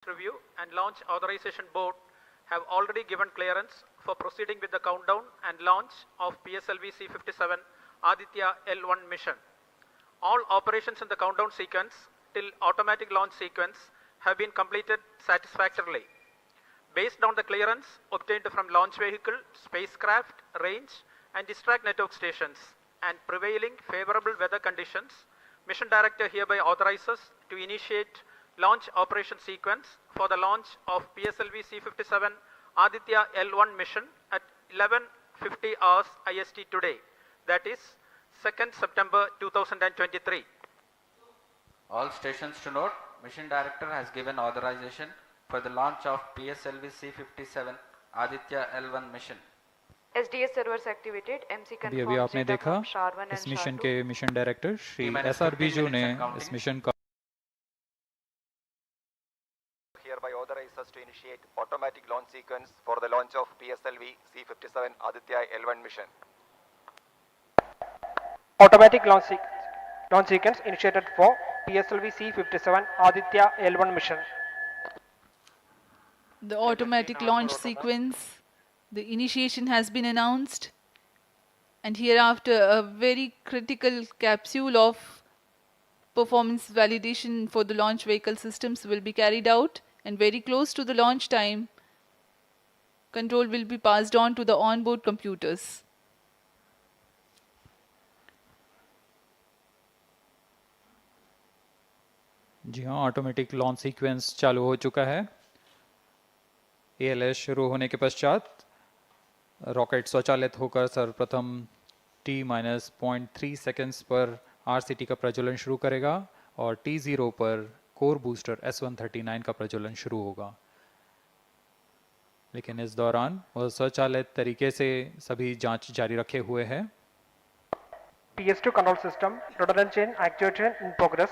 Review and Launch Authorization Board have already given clearance for proceeding with the countdown and launch of PSLV-C57 Aditya-L1 mission. All operations in the countdown sequence till automatic launch sequence have been completed satisfactorily. Based on the clearance obtained from launch vehicle, spacecraft, range and distract network stations and prevailing favorable weather conditions, Mission Director hereby authorizes to initiate launch operation sequence for the launch of PSLV-C57 Aditya-L1 mission at 11:50 hours IST today, that is 2nd September 2023. All stations to note, Mission Director has given authorization for the launch of PSLV-C57 Aditya-L1 mission. SDS servers activated. MC अभी confirms आपने data देखा from SHAR 1 इस and mission SHAR 2. के mission director Shri SR Biju ने इस mission का hereby authorizes to initiate automatic launch sequence for the launch of PSLV-C57 Aditya-L1 mission. Automatic launch sequence initiated for PSLV-C57 Aditya-L1 mission. The automatic launch sequence, the initiation has been announced, and hereafter a very critical capsule of performance validation for the launch vehicle systems will be carried out, and very close to the launch time, control will be passed on to the onboard computers. जी हाँ, automatic launch sequence चालू हो चुका है। ALS शुरू होने के पश्चात rocket स्वचालित होकर सर्वप्रथम T-0.3 सेकेंड्स पर RCT का प्रज्वलन शुरू करेगा और T0 पर कोर बूस्टर S139 का प्रज्वलन शुरू होगा। लेकिन इस दौरान वह स्वचालित तरीके से सभी जांच जारी रखे हुए है। PS2 control system rotary chain actuation in progress.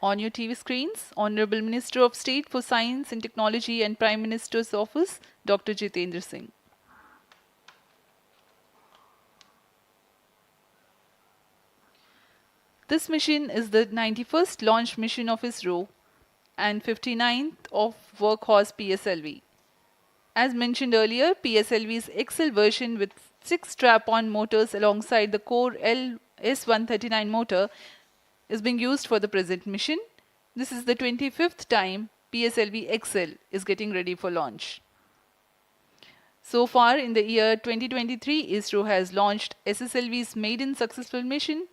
On your TV screens, Honorable Minister of State for Science and Technology and Prime Minister's Office, Dr. Jitendra Singh. This mission is the 91st launch mission of ISRO and 59th of Workhorse PSLV. As mentioned earlier, PSLV's XL version with 6 strap-on motors alongside the core S139 motor is being used for the present mission. This is the 25th time PSLV XL is getting ready for launch. So far in the year 2023, ISRO has launched SSLV's maiden successful mission,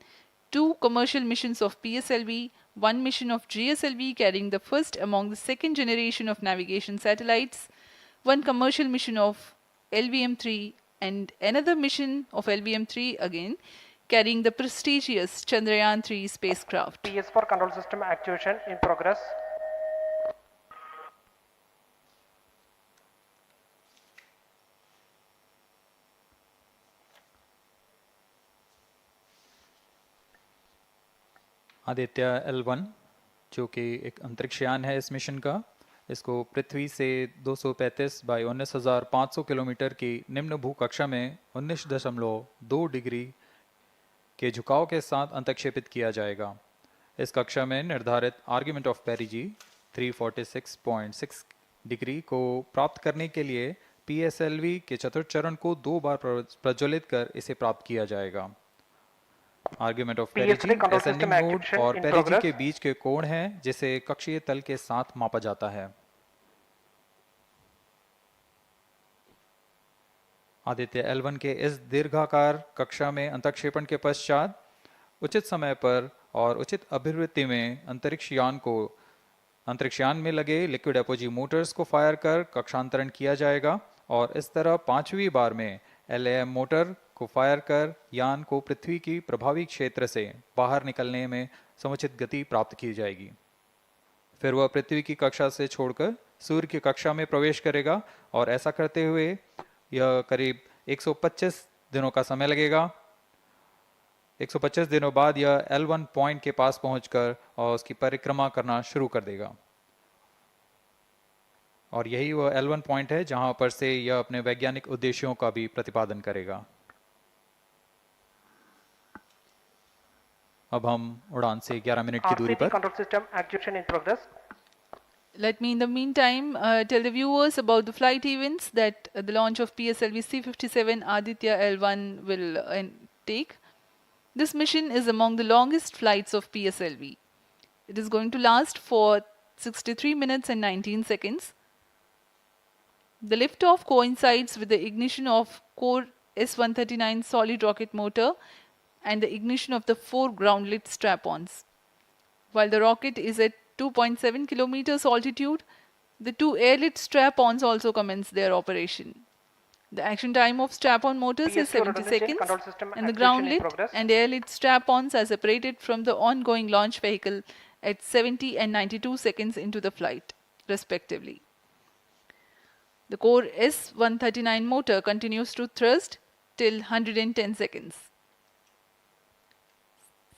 2 commercial missions of PSLV, 1 mission of GSLV carrying the first among the second generation of navigation satellites, 1 commercial mission of LVM-3 and another mission of LVM-3 again carrying the prestigious Chandrayaan-3 spacecraft. PS4 control system actuation in progress. आदित्य-L1 जो कि एक अंतरिक्ष यान है इस mission का, इसको पृथ्वी से 235 बाई 19,500 किलोमीटर की निम्न भू कक्षा में 19.2 डिग्री के झुकाव के साथ अंतक्षेपित किया जाएगा। इस कक्षा में निर्धारित आर्ग्यूमेंट ऑफ पेरिजी 346.6 डिग्री को प्राप्त करने के लिए PSLV के चतुर्थ चरण को 2 बार प्रज्वलित कर इसे प्राप्त किया जाएगा। आर्ग्यूमेंट ऑफ पेरिजी एसेंडिंग मोड और पेरिजी के बीच के कोण है जिसे कक्षीय तल के साथ मापा जाता है। आदित्य-L1 के इस दीर्घाकार कक्षा में अंतक्षेपण के पश्चात उचित समय पर और उचित अभिवृत्ति में अंतरिक्ष यान में लगे लिक्विड एपोजी मोटर्स को फायर कर कक्षांतरण किया जाएगा और इस तरह 5वीं बार में LAM मोटर को फायर कर यान को पृथ्वी की प्रभावी क्षेत्र से बाहर निकलने में समुचित गति प्राप्त की जाएगी। फिर वह पृथ्वी की कक्षा से छोड़कर सूर्य की कक्षा में प्रवेश करेगा और ऐसा करते हुए यह करीब 125 दिनों का समय लगेगा। 125 दिनों बाद यह L1 पॉइंट के पास पहुंचकर और उसकी परिक्रमा करना शुरू कर देगा और यही वह L1 पॉइंट है जहां पर से यह अपने वैज्ञानिक उद्देश्यों का भी प्रतिपादन करेगा। अब हम उड़ान से 11 मिनट की दूरी पर control system activation in progress. Let me in the meantime tell the viewers about the flight events that the launch of PSLV-C57 Aditya-L1 will take. This mission is among the longest flights of PSLV. It is going to last for 63 minutes and 19 seconds. The liftoff coincides with the ignition of core S139 solid rocket motor and the ignition of the 4 ground-lit strap-ons. While the rocket is at 2.7 kilometers altitude, the 2 air-lit strap-ons also commence their operation. The action time of strap-on motors is 70 seconds and the ground-lit and air-lit strap-ons are separated from the ongoing launch vehicle at 70 and 92 seconds into the flight, respectively. The core S139 motor continues to thrust till 110 seconds.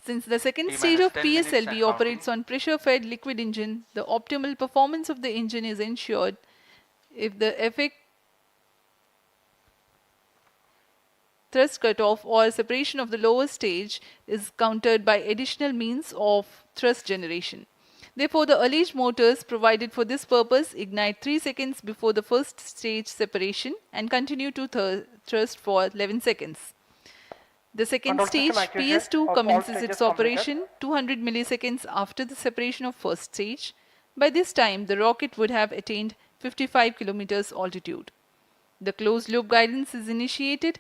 Since the second stage of PSLV operates on pressure-fed liquid engine, the optimal performance of the engine is ensured if the effect thrust cutoff or separation of the lower stage is countered by additional means of thrust generation. Therefore, the alleged motors provided for this purpose ignite 3 seconds before the first stage separation and continue to thrust for 11 seconds. The second stage, PS2, commences its operation 200 milliseconds after the separation of first stage. By this time, the rocket would have attained 55 kilometers altitude. The closed-loop guidance is initiated,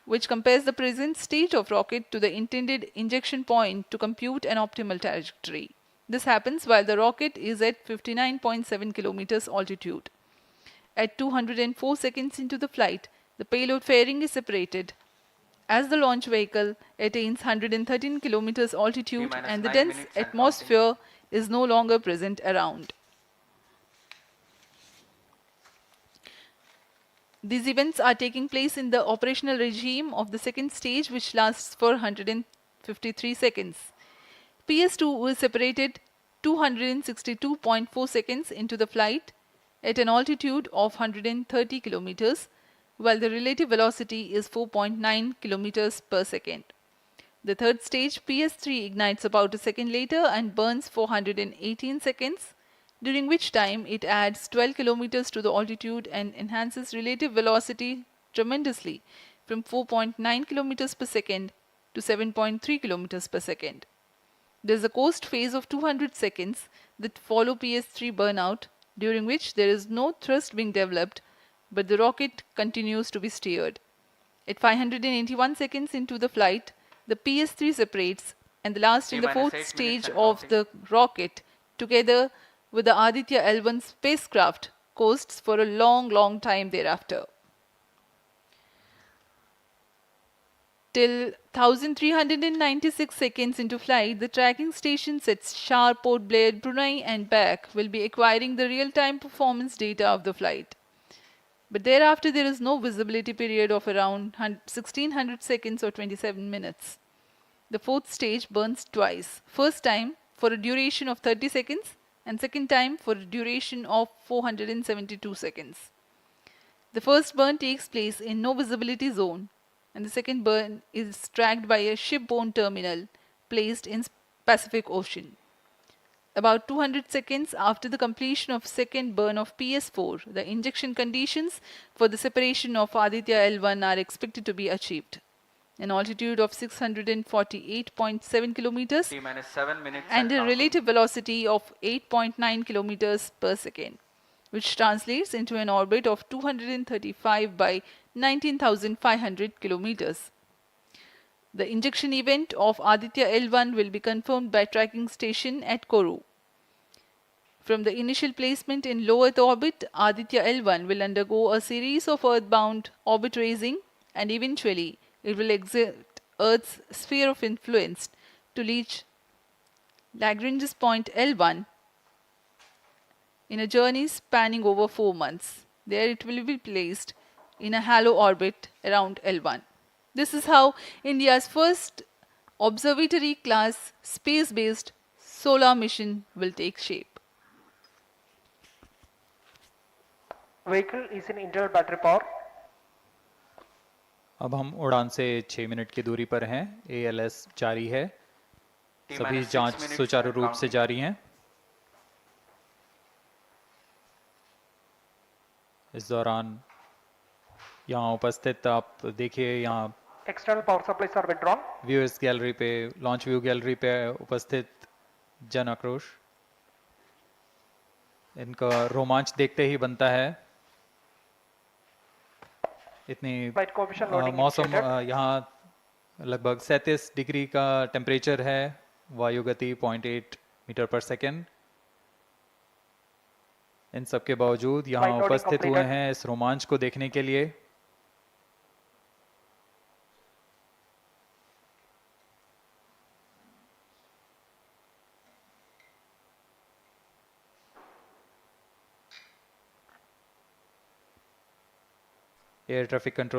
which compares the present state of rocket to the intended injection point to compute an optimal trajectory. This happens while the rocket is at 59.7 kilometers altitude. At 204 seconds into the flight, the payload fairing is separated as the launch vehicle attains 113 kilometers altitude and the dense atmosphere is no longer present around. These events are taking place in the operational regime of the second stage, which lasts for 153 seconds. PS2 is separated 262.4 seconds into the flight at an altitude of 130 kilometers, while the relative velocity is 4.9 kilometers per second. The third stage, PS3, ignites about a second later and burns for 118 seconds, during which time it adds 12 kilometers to the altitude and enhances relative velocity tremendously from 4.9 kilometers per second to 7.3 kilometers per second. There is a coast phase of 200 seconds that follow PS3 burnout, during which there is no thrust being developed, but the rocket continues to be steered. At 581 seconds into the flight, the PS3 separates and the last in the fourth stage of the rocket, together with the Aditya-L1 spacecraft, coasts for a long time thereafter. Till 1396 seconds into flight, the tracking stations at SHAR, Port Blair, Brunei and back will be acquiring the real-time performance data of the flight. But thereafter there is no visibility period of around 1600 seconds or 27 minutes. The fourth stage burns twice. First time for a duration of 30 seconds and second time for a duration of 472 seconds. The first burn takes place in no visibility zone and the second burn is tracked by a shipborne terminal placed in Pacific Ocean. About 200 seconds after the completion of second burn of PS4, the injection conditions for the separation of Aditya-L1 are expected to be achieved. An altitude of 648.7 kilometers and a relative velocity of 8.9 kilometers per second, which translates into an orbit of 235 by 19,500 kilometers. The injection event of Aditya-L1 will be confirmed by tracking station at Kourou. From the initial placement in low Earth orbit, Aditya-L1 will undergo a series of earthbound orbit raising and eventually it will exit Earth's sphere of influence to reach Lagrange's point L1 in a journey spanning over 4 months. There it will be placed in a halo orbit around L1. This is how India's first observatory class space-based solar mission will take shape. Vehicle is in internal battery power. अब हम उड़ान से 6 minute की दूरी पर हैं। ALS जारी है। सभी जांच सुचारू रूप से जारी हैं। इस दौरान यहाँ उपस्थित आप देखिए यहाँ External power supplies are withdrawn. Viewers gallery पे, लॉन्च व्यू गैलरी पे उपस्थित जन आक्रोश, इनका रोमांच देखते ही बनता है। इतनी Flight coefficient loading मौसम initiated. यहाँ लगभग 37 डिग्री का टेम्परेचर है, वायु गति 0.8 मीटर पर सेकेंड। इन सब के बावजूद यहाँ Flight loading उपस्थित हुए completed. हैं इस रोमांच को देखने के लिए। Air traffic control